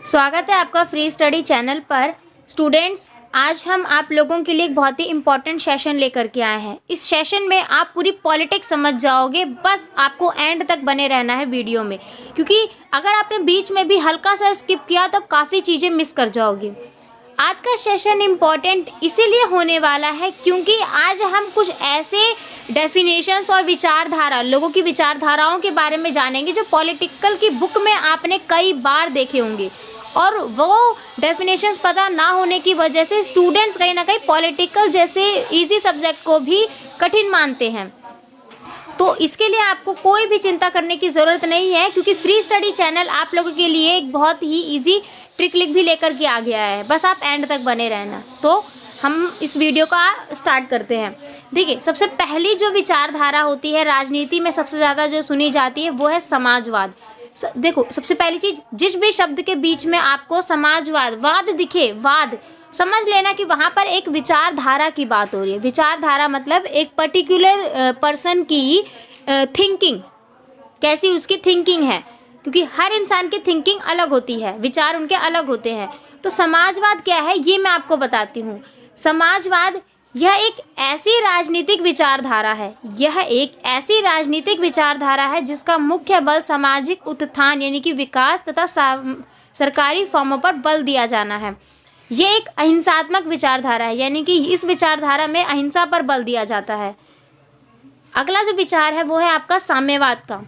स्वागत है आपका फ्री स्टडी चैनल पर। स्टूडेंट्स, आज हम आप लोगों के लिए एक बहुत ही इम्पॉर्टेंट सेशन लेकर के आए हैं। इस सेशन में आप पूरी पॉलिटिक्स समझ जाओगे, बस आपको एंड तक बने रहना है वीडियो में, क्योंकि अगर आपने बीच में भी हल्का सा स्किप किया तो काफ़ी चीज़ें मिस कर जाओगे। आज का सेशन इम्पॉर्टेंट इसीलिए होने वाला है क्योंकि आज हम कुछ ऐसे डेफिनेशंस और विचारधारा, लोगों की विचारधाराओं के बारे में जानेंगे जो पॉलिटिकल की बुक में आपने कई बार देखे होंगे, और वो डेफिनेशंस पता ना होने की वजह से स्टूडेंट्स कहीं ना कहीं पॉलिटिकल जैसे इजी सब्जेक्ट को भी कठिन मानते हैं। तो इसके लिए आपको कोई भी चिंता करने की ज़रूरत नहीं है, क्योंकि फ्री स्टडी चैनल आप लोगों के लिए एक बहुत ही इजी ट्रिक लिख भी लेकर के आ गया है। बस आप एंड तक बने रहना। तो हम इस वीडियो का स्टार्ट करते हैं। देखिए, सबसे पहली जो विचारधारा होती है राजनीति में सबसे ज़्यादा जो सुनी जाती है वो है समाजवाद। देखो, सबसे पहली चीज़, जिस भी शब्द के बीच में आपको समाजवाद, वाद दिखे, वाद, समझ लेना कि वहाँ पर एक विचारधारा की बात हो रही है। विचारधारा मतलब एक पर्टिकुलर पर्सन की थिंकिंग, कैसी उसकी थिंकिंग है, क्योंकि हर इंसान की थिंकिंग अलग होती है, विचार उनके अलग होते हैं। तो समाजवाद क्या है ये मैं आपको बताती हूँ। समाजवाद यह एक ऐसी राजनीतिक विचारधारा है, यह एक ऐसी राजनीतिक विचारधारा है जिसका मुख्य बल सामाजिक उत्थान यानी कि विकास तथा सरकारी फॉर्मों पर बल दिया जाना है। ये एक अहिंसात्मक विचारधारा है, यानी कि इस विचारधारा में अहिंसा पर बल दिया जाता है। अगला जो विचार है वो है आपका साम्यवाद का।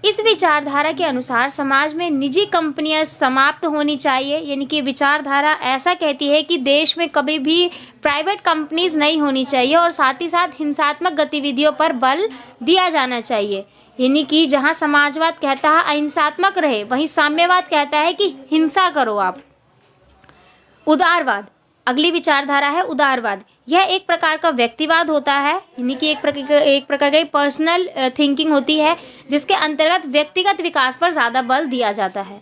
इस विचारधारा के अनुसार समाज में निजी कंपनियां समाप्त होनी चाहिए, यानी कि विचारधारा ऐसा कहती है कि देश में कभी भी प्राइवेट कंपनीज नहीं होनी चाहिए, और साथ ही साथ हिंसात्मक गतिविधियों पर बल दिया जाना चाहिए। यानी कि जहां समाजवाद कहता है अहिंसात्मक रहे, वहीं साम्यवाद कहता है कि हिंसा करो आप। उदारवाद, अगली विचारधारा है उदारवाद। यह एक प्रकार का व्यक्तिवाद होता है, यानी कि एक प्रकार की पर्सनल थिंकिंग होती है जिसके अंतर्गत व्यक्तिगत विकास पर ज़्यादा बल दिया जाता है।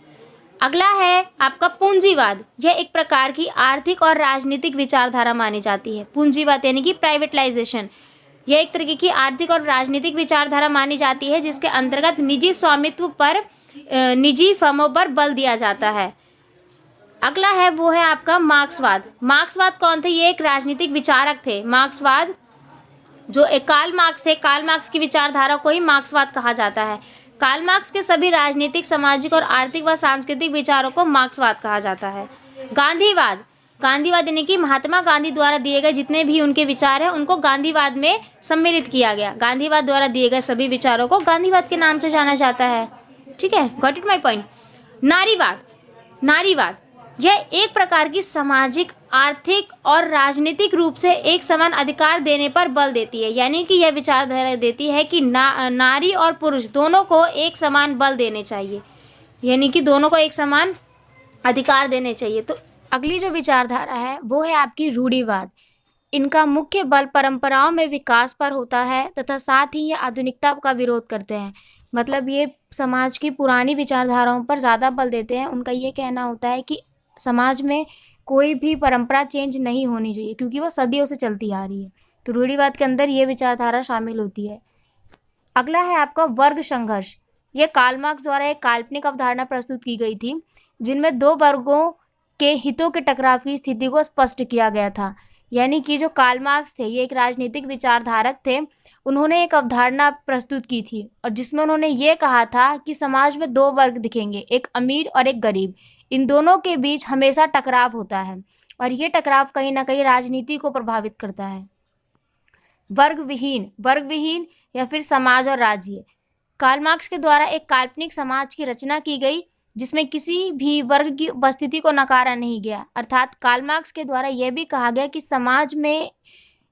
अगला है आपका पूंजीवाद। यह एक प्रकार की आर्थिक और राजनीतिक विचारधारा मानी जाती है। पूंजीवाद यानी कि प्राइवेटाइजेशन, यह एक तरीके की आर्थिक और राजनीतिक विचारधारा मानी जाती है जिसके अंतर्गत निजी स्वामित्व पर, निजी फर्मों पर बल दिया जाता है। अगला है वो है आपका मार्क्सवाद। मार्क्सवाद कौन थे? ये एक राजनीतिक विचारक थे। मार्क्सवाद जो एक कार्ल मार्क्स थे, कार्ल मार्क्स की विचारधारा को ही मार्क्सवाद कहा जाता है। कार्ल मार्क्स के सभी राजनीतिक, सामाजिक और आर्थिक व सांस्कृतिक विचारों को मार्क्सवाद कहा जाता है। गांधीवाद, गांधीवाद यानी कि महात्मा गांधी द्वारा दिए गए जितने भी उनके विचार हैं उनको गांधीवाद में सम्मिलित किया गया। गांधीवाद द्वारा दिए गए सभी विचारों को गांधीवाद के नाम से जाना जाता है। ठीक है, गॉट इट माय पॉइंट। नारीवाद, नारीवाद यह एक प्रकार की सामाजिक, आर्थिक और राजनीतिक रूप से एक समान अधिकार देने पर बल देती है, यानी कि यह विचारधारा देती है कि नारी और पुरुष दोनों को एक समान बल देने चाहिए, यानी कि दोनों को एक समान अधिकार देने चाहिए। तो अगली जो विचारधारा है वो है आपकी रूढ़िवाद। इनका मुख्य बल परंपराओं में विकास पर होता है तथा साथ ही ये आधुनिकता का विरोध करते हैं। मतलब ये समाज की पुरानी विचारधाराओं पर ज़्यादा बल देते हैं। उनका ये कहना होता है कि समाज में कोई भी परंपरा चेंज नहीं होनी चाहिए, क्योंकि वो सदियों से चलती आ रही है। तो रूढ़िवाद के अंदर ये विचारधारा शामिल होती है। अगला है आपका वर्ग संघर्ष। ये कार्ल मार्क्स द्वारा एक काल्पनिक अवधारणा प्रस्तुत की गई थी जिनमें दो वर्गों के हितों के टकराव की स्थिति को स्पष्ट किया गया था। यानी कि जो कार्ल मार्क्स थे ये एक राजनीतिक विचारधारक थे। उन्होंने एक अवधारणा प्रस्तुत की थी और जिसमें उन्होंने ये कहा था कि समाज में दो वर्ग दिखेंगे, एक अमीर और एक गरीब। इन दोनों के बीच हमेशा टकराव होता है और ये टकराव कहीं ना कहीं राजनीति को प्रभावित करता है। वर्ग विहीन या फिर समाज और राज्य। कार्ल मार्क्स के द्वारा एक काल्पनिक समाज की रचना की गई जिसमें किसी भी वर्ग की उपस्थिति को नकारा नहीं गया। अर्थात कार्ल मार्क्स के द्वारा यह भी कहा गया कि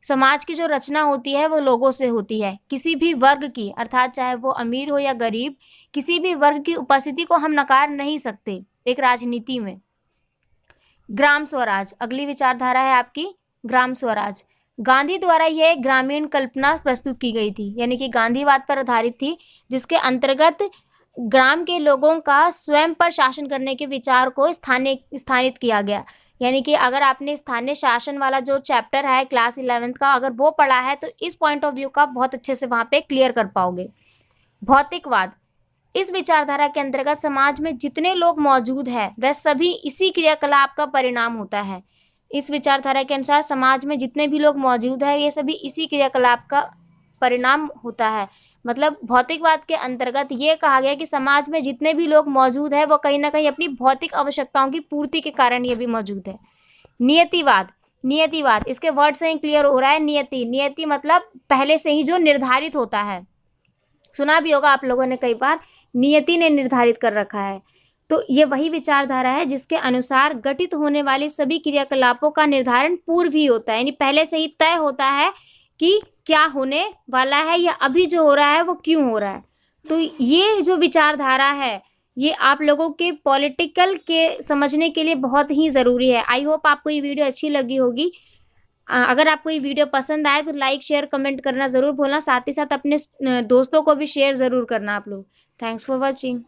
समाज की जो रचना होती है वो लोगों से होती है। किसी भी वर्ग की, अर्थात चाहे वो अमीर हो या गरीब, किसी भी वर्ग की उपस्थिति को हम नकार नहीं सकते एक राजनीति में। ग्राम स्वराज, अगली विचारधारा है आपकी ग्राम स्वराज। गांधी द्वारा यह एक ग्रामीण कल्पना प्रस्तुत की गई थी, यानी कि गांधीवाद पर आधारित थी, जिसके अंतर्गत ग्राम के लोगों का स्वयं पर शासन करने के विचार को स्थानित किया गया। यानी कि अगर आपने स्थानीय शासन वाला जो चैप्टर है क्लास 11th का अगर वो पढ़ा है तो इस पॉइंट ऑफ व्यू का बहुत अच्छे से वहाँ पे क्लियर कर पाओगे। भौतिकवाद, इस विचारधारा के अंतर्गत समाज में जितने लोग मौजूद हैं वह सभी इसी क्रियाकलाप का परिणाम होता है। इस विचारधारा के अनुसार समाज में जितने भी लोग मौजूद हैं ये सभी इसी क्रियाकलाप का परिणाम होता है। मतलब भौतिकवाद के अंतर्गत ये कहा गया कि समाज में जितने भी लोग मौजूद हैं वो कहीं ना कहीं अपनी भौतिक आवश्यकताओं की पूर्ति के कारण ये भी मौजूद है। नियतिवाद, नियतिवाद इसके वर्ड से ही क्लियर हो रहा है। नियति, नियति मतलब पहले से ही जो निर्धारित होता है। सुना भी होगा आप लोगों ने कई बार, नियति ने निर्धारित कर रखा है। तो ये वही विचारधारा है जिसके अनुसार गठित होने वाली सभी क्रियाकलापों का निर्धारण पूर्व ही होता है, यानी पहले से ही तय होता है कि क्या होने वाला है या अभी जो हो रहा है वो क्यों हो रहा है। तो ये जो विचारधारा है ये आप लोगों के पॉलिटिकल के समझने के लिए बहुत ही ज़रूरी है। आई होप आपको ये वीडियो अच्छी लगी होगी। अगर आपको ये वीडियो पसंद आए तो लाइक शेयर कमेंट करना ज़रूर भूलना, साथ ही साथ अपने दोस्तों को भी शेयर ज़रूर करना आप लोग। Thanks for watching.